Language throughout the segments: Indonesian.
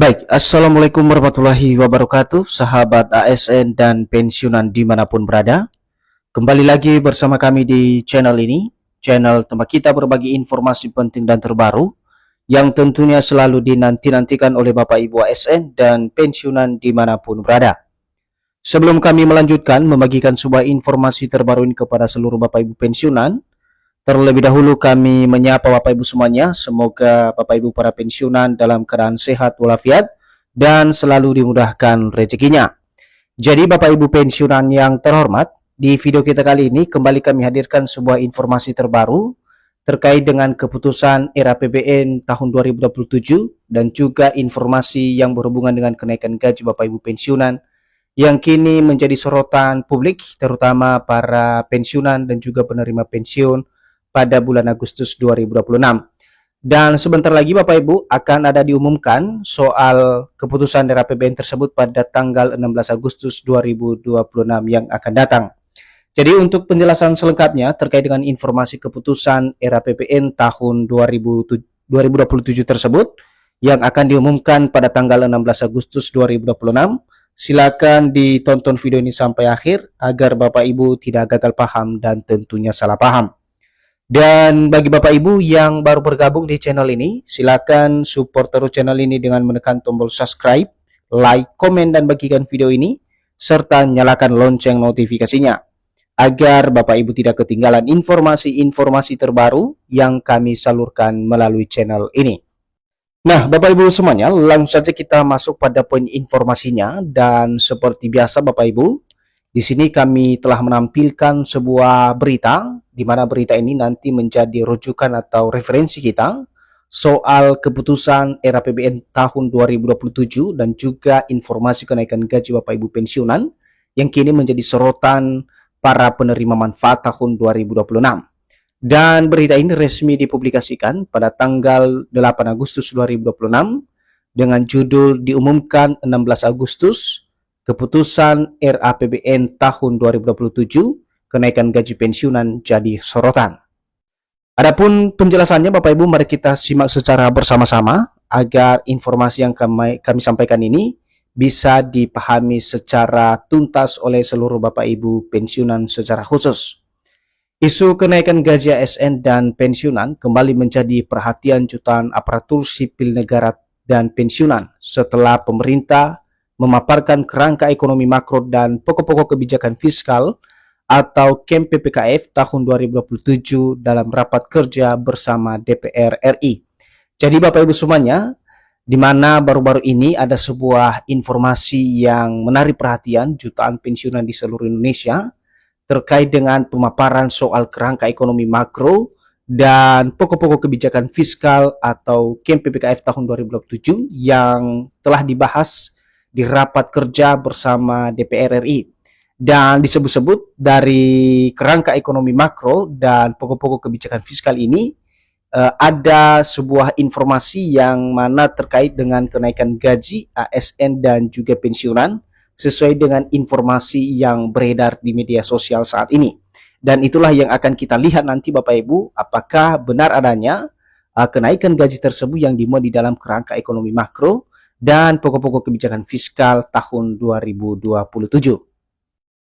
Baik, Assalamualaikum warahmatullahi wabarakatuh, sahabat ASN dan pensiunan dimanapun berada. Kembali lagi bersama kami di channel ini, channel tempat kita berbagi informasi penting dan terbaru, yang tentunya selalu dinanti-nantikan oleh Bapak Ibu ASN dan pensiunan dimanapun berada. Sebelum kami melanjutkan membagikan sebuah informasi terbaru ini kepada seluruh Bapak Ibu pensiunan, terlebih dahulu kami menyapa Bapak Ibu semuanya. Semoga Bapak Ibu para pensiunan dalam keadaan sehat walafiat dan selalu dimudahkan rezekinya. Jadi Bapak Ibu pensiunan yang terhormat, di video kita kali ini kembali kami hadirkan sebuah informasi terbaru terkait dengan keputusan era APBN tahun 2027 dan juga informasi yang berhubungan dengan kenaikan gaji Bapak Ibu pensiunan yang kini menjadi sorotan publik, terutama para pensiunan dan juga penerima pensiun pada bulan Agustus 2026. Dan sebentar lagi Bapak Ibu akan ada diumumkan soal keputusan dari APBN tersebut pada tanggal 16 Agustus 2026 yang akan datang. Jadi untuk penjelasan selengkapnya terkait dengan informasi keputusan era APBN tahun 2027 tersebut yang akan diumumkan pada tanggal 16 Agustus 2026, silakan ditonton video ini sampai akhir agar Bapak Ibu tidak gagal paham dan tentunya salah paham. Dan bagi Bapak Ibu yang baru bergabung di channel ini, silakan support terus channel ini dengan menekan tombol subscribe, like, komen, dan bagikan video ini, serta nyalakan lonceng notifikasinya, agar Bapak Ibu tidak ketinggalan informasi-informasi terbaru yang kami salurkan melalui channel ini. Nah, Bapak Ibu semuanya, langsung saja kita masuk pada poin informasinya, dan seperti biasa Bapak Ibu, di sini kami telah menampilkan sebuah berita, di mana berita ini nanti menjadi rujukan atau referensi kita soal keputusan era APBN tahun 2027 dan juga informasi kenaikan gaji Bapak Ibu pensiunan yang kini menjadi sorotan para penerima manfaat tahun 2026. Dan berita ini resmi dipublikasikan pada tanggal 8 Agustus 2026 dengan judul diumumkan 16 Agustus keputusan RAPBN tahun 2027, kenaikan gaji pensiunan jadi sorotan. Adapun penjelasannya Bapak Ibu, mari kita simak secara bersama-sama agar informasi yang kami sampaikan ini bisa dipahami secara tuntas oleh seluruh Bapak Ibu pensiunan secara khusus. Isu kenaikan gaji ASN dan pensiunan kembali menjadi perhatian jutaan aparatur sipil negara dan pensiunan setelah pemerintah memaparkan kerangka ekonomi makro dan pokok-pokok kebijakan fiskal atau KEM PPKF tahun 2027 dalam rapat kerja bersama DPR RI. Jadi Bapak Ibu semuanya, di mana baru-baru ini ada sebuah informasi yang menarik perhatian jutaan pensiunan di seluruh Indonesia terkait dengan pemaparan soal kerangka ekonomi makro dan pokok-pokok kebijakan fiskal atau KEM PPKF tahun 2027 yang telah dibahas di rapat kerja bersama DPR RI. Dan disebut-sebut dari kerangka ekonomi makro dan pokok-pokok kebijakan fiskal ini ada sebuah informasi yang mana terkait dengan kenaikan gaji ASN dan juga pensiunan sesuai dengan informasi yang beredar di media sosial saat ini. Dan itulah yang akan kita lihat nanti Bapak Ibu, apakah benar adanya kenaikan gaji tersebut yang dimuat di dalam kerangka ekonomi makro dan pokok-pokok kebijakan fiskal tahun 2027.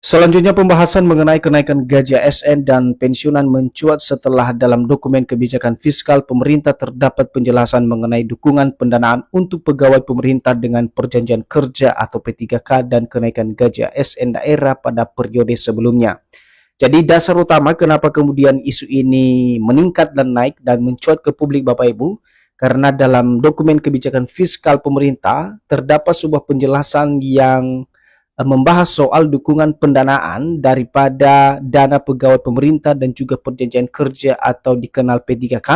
Selanjutnya pembahasan mengenai kenaikan gaji ASN dan pensiunan mencuat setelah dalam dokumen kebijakan fiskal pemerintah terdapat penjelasan mengenai dukungan pendanaan untuk pegawai pemerintah dengan perjanjian kerja atau P3K dan kenaikan gaji ASN daerah pada periode sebelumnya. Jadi dasar utama kenapa kemudian isu ini meningkat dan naik dan mencuat ke publik Bapak Ibu, karena dalam dokumen kebijakan fiskal pemerintah terdapat sebuah penjelasan yang membahas soal dukungan pendanaan daripada dana pegawai pemerintah dan juga perjanjian kerja atau dikenal P3K,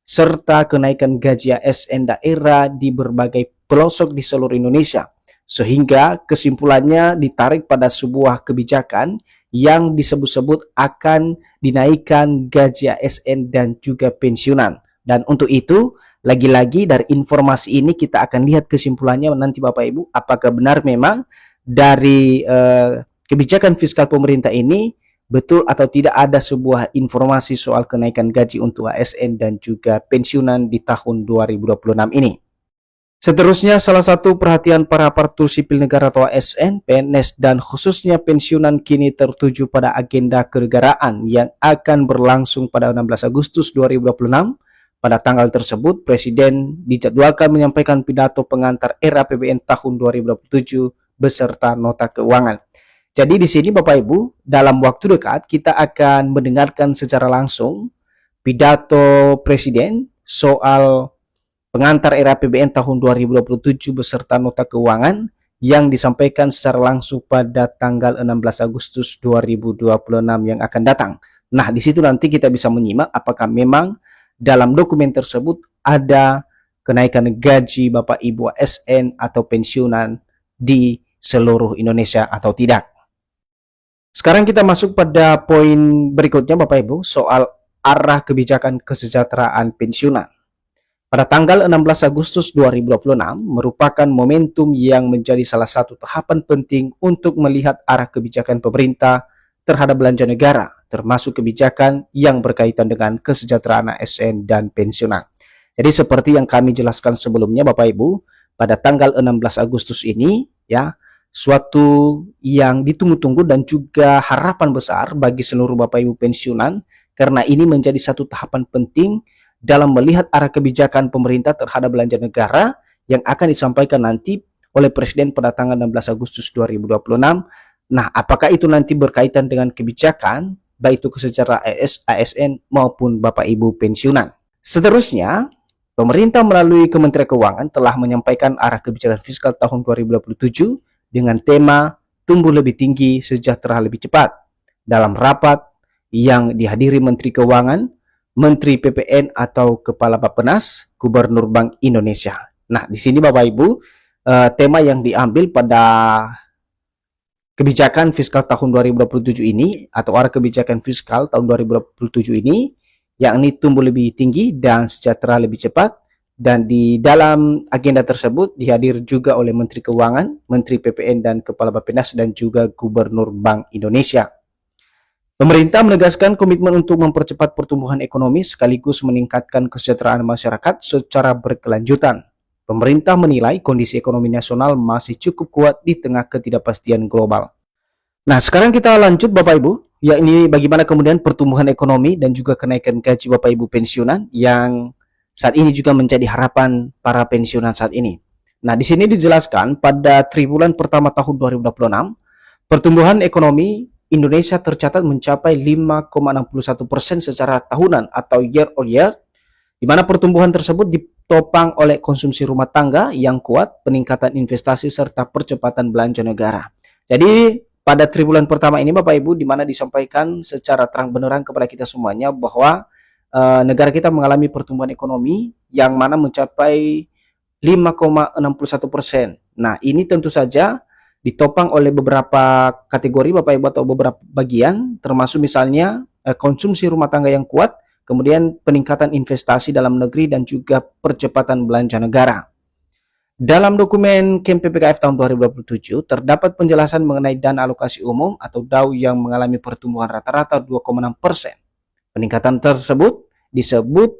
serta kenaikan gaji ASN daerah di berbagai pelosok di seluruh Indonesia. Sehingga kesimpulannya ditarik pada sebuah kebijakan yang disebut-sebut akan dinaikkan gaji ASN dan juga pensiunan. Dan untuk itu, lagi-lagi dari informasi ini kita akan lihat kesimpulannya nanti Bapak Ibu, apakah benar memang dari kebijakan fiskal pemerintah ini betul atau tidak ada sebuah informasi soal kenaikan gaji untuk ASN dan juga pensiunan di tahun 2026 ini. Seterusnya, salah satu perhatian para aparatur sipil negara atau ASN, PNS, dan khususnya pensiunan kini tertuju pada agenda kenegaraan yang akan berlangsung pada 16 Agustus 2026. Pada tanggal tersebut, Presiden dijadwalkan menyampaikan pidato pengantar era APBN tahun 2027 beserta nota keuangan. Jadi di sini Bapak Ibu, dalam waktu dekat kita akan mendengarkan secara langsung pidato Presiden soal pengantar era APBN tahun 2027 beserta nota keuangan yang disampaikan secara langsung pada tanggal 16 Agustus 2026 yang akan datang. Nah, di situ nanti kita bisa menyimak apakah memang dalam dokumen tersebut ada kenaikan gaji Bapak Ibu ASN atau pensiunan di seluruh Indonesia atau tidak. Sekarang kita masuk pada poin berikutnya Bapak Ibu, soal arah kebijakan kesejahteraan pensiunan. Pada tanggal 16 Agustus 2026 merupakan momentum yang menjadi salah satu tahapan penting untuk melihat arah kebijakan pemerintah terhadap belanja negara, termasuk kebijakan yang berkaitan dengan kesejahteraan ASN dan pensiunan. Jadi seperti yang kami jelaskan sebelumnya Bapak Ibu, pada tanggal 16 Agustus ini ya, suatu yang ditunggu-tunggu dan juga harapan besar bagi seluruh Bapak Ibu pensiunan, karena ini menjadi satu tahapan penting dalam melihat arah kebijakan pemerintah terhadap belanja negara yang akan disampaikan nanti oleh Presiden pada tanggal 16 Agustus 2026. Nah, apakah itu nanti berkaitan dengan kebijakan, baik itu kesejahteraan ASN maupun Bapak Ibu pensiunan. Seterusnya, pemerintah melalui Kementerian Keuangan telah menyampaikan arah kebijakan fiskal tahun 2027 dengan tema tumbuh lebih tinggi, sejahtera lebih cepat. Dalam rapat yang dihadiri Menteri Keuangan, Menteri PPN atau Kepala Bappenas, Gubernur Bank Indonesia. Nah, di sini Bapak Ibu, tema yang diambil pada kebijakan fiskal tahun 2027 ini atau arah kebijakan fiskal tahun 2027 ini, yakni tumbuh lebih tinggi dan sejahtera lebih cepat. Dan di dalam agenda tersebut dihadir juga oleh Menteri Keuangan, Menteri PPN dan Kepala Bappenas dan juga Gubernur Bank Indonesia. Pemerintah menegaskan komitmen untuk mempercepat pertumbuhan ekonomi sekaligus meningkatkan kesejahteraan masyarakat secara berkelanjutan. Pemerintah menilai kondisi ekonomi nasional masih cukup kuat di tengah ketidakpastian global. Nah, sekarang kita lanjut Bapak Ibu, yakni bagaimana kemudian pertumbuhan ekonomi dan juga kenaikan gaji Bapak Ibu pensiunan yang saat ini juga menjadi harapan para pensiunan saat ini. Nah, di sini dijelaskan pada triwulan pertama tahun 2026, pertumbuhan ekonomi Indonesia tercatat mencapai 5,61% secara tahunan atau year on year, di mana pertumbuhan tersebut ditopang oleh konsumsi rumah tangga yang kuat, peningkatan investasi, serta percepatan belanja negara. Jadi, pada triwulan pertama ini Bapak Ibu, di mana disampaikan secara terang benderang kepada kita semuanya bahwa negara kita mengalami pertumbuhan ekonomi yang mana mencapai 5,61%. Nah, ini tentu saja ditopang oleh beberapa kategori Bapak Ibu atau beberapa bagian, termasuk misalnya konsumsi rumah tangga yang kuat, kemudian peningkatan investasi dalam negeri dan juga percepatan belanja negara. Dalam dokumen KEM PPKF tahun 2027 terdapat penjelasan mengenai dana alokasi umum atau DAU yang mengalami pertumbuhan rata-rata 2,6%. Peningkatan tersebut disebut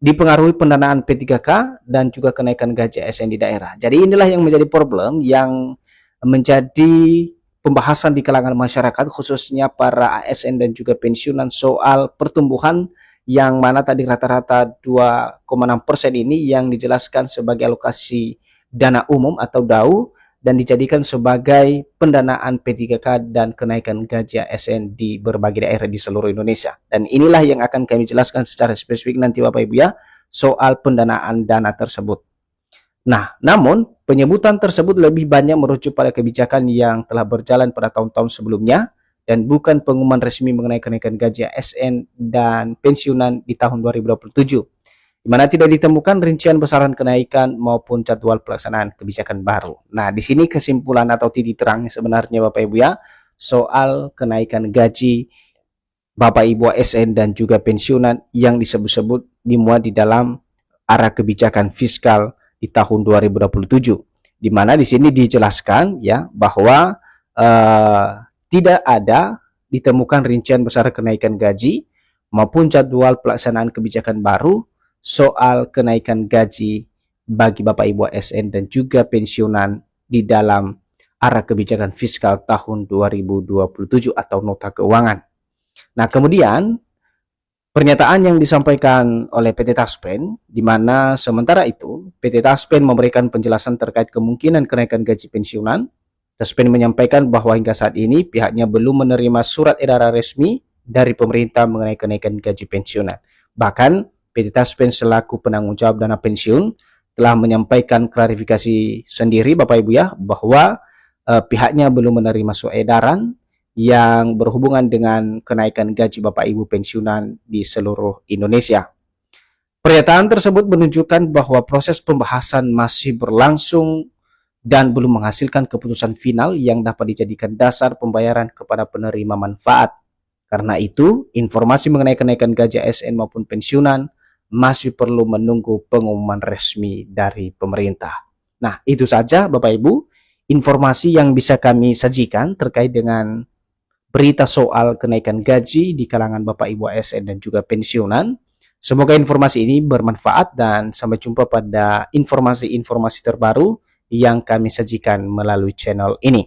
dipengaruhi pendanaan P3K dan juga kenaikan gaji ASN di daerah. Jadi inilah yang menjadi problem yang menjadi pembahasan di kalangan masyarakat, khususnya para ASN dan juga pensiunan, soal pertumbuhan yang mana tadi rata-rata 2,6% ini yang dijelaskan sebagai alokasi dana umum atau DAU dan dijadikan sebagai pendanaan P3K dan kenaikan gaji ASN di berbagai daerah di seluruh Indonesia. Dan inilah yang akan kami jelaskan secara spesifik nanti Bapak Ibu ya, soal pendanaan dana tersebut. Nah, namun penyebutan tersebut lebih banyak merujuk pada kebijakan yang telah berjalan pada tahun-tahun sebelumnya dan bukan pengumuman resmi mengenai kenaikan gaji ASN dan pensiunan di tahun 2027, di mana tidak ditemukan rincian besaran kenaikan maupun jadwal pelaksanaan kebijakan baru. Nah, di sini kesimpulan atau titik terang sebenarnya Bapak Ibu ya, soal kenaikan gaji Bapak Ibu ASN dan juga pensiunan yang disebut-sebut dimuat di dalam arah kebijakan fiskal di tahun 2027, di mana di sini dijelaskan ya bahwa tidak ada ditemukan rincian besar kenaikan gaji maupun jadwal pelaksanaan kebijakan baru soal kenaikan gaji bagi Bapak Ibu ASN dan juga pensiunan di dalam arah kebijakan fiskal tahun 2027 atau nota keuangan. Nah, kemudian pernyataan yang disampaikan oleh PT Taspen, di mana sementara itu PT Taspen memberikan penjelasan terkait kemungkinan kenaikan gaji pensiunan. Taspen menyampaikan bahwa hingga saat ini pihaknya belum menerima surat edaran resmi dari pemerintah mengenai kenaikan gaji pensiunan. Bahkan PT Taspen selaku penanggung jawab dana pensiun telah menyampaikan klarifikasi sendiri Bapak Ibu ya, bahwa pihaknya belum menerima surat edaran yang berhubungan dengan kenaikan gaji Bapak Ibu pensiunan di seluruh Indonesia. Pernyataan tersebut menunjukkan bahwa proses pembahasan masih berlangsung dan belum menghasilkan keputusan final yang dapat dijadikan dasar pembayaran kepada penerima manfaat. Karena itu, informasi mengenai kenaikan gaji ASN maupun pensiunan masih perlu menunggu pengumuman resmi dari pemerintah. Nah, itu saja Bapak Ibu, informasi yang bisa kami sajikan terkait dengan berita soal kenaikan gaji di kalangan Bapak Ibu ASN dan juga pensiunan. Semoga informasi ini bermanfaat dan sampai jumpa pada informasi-informasi terbaru yang kami sajikan melalui channel ini.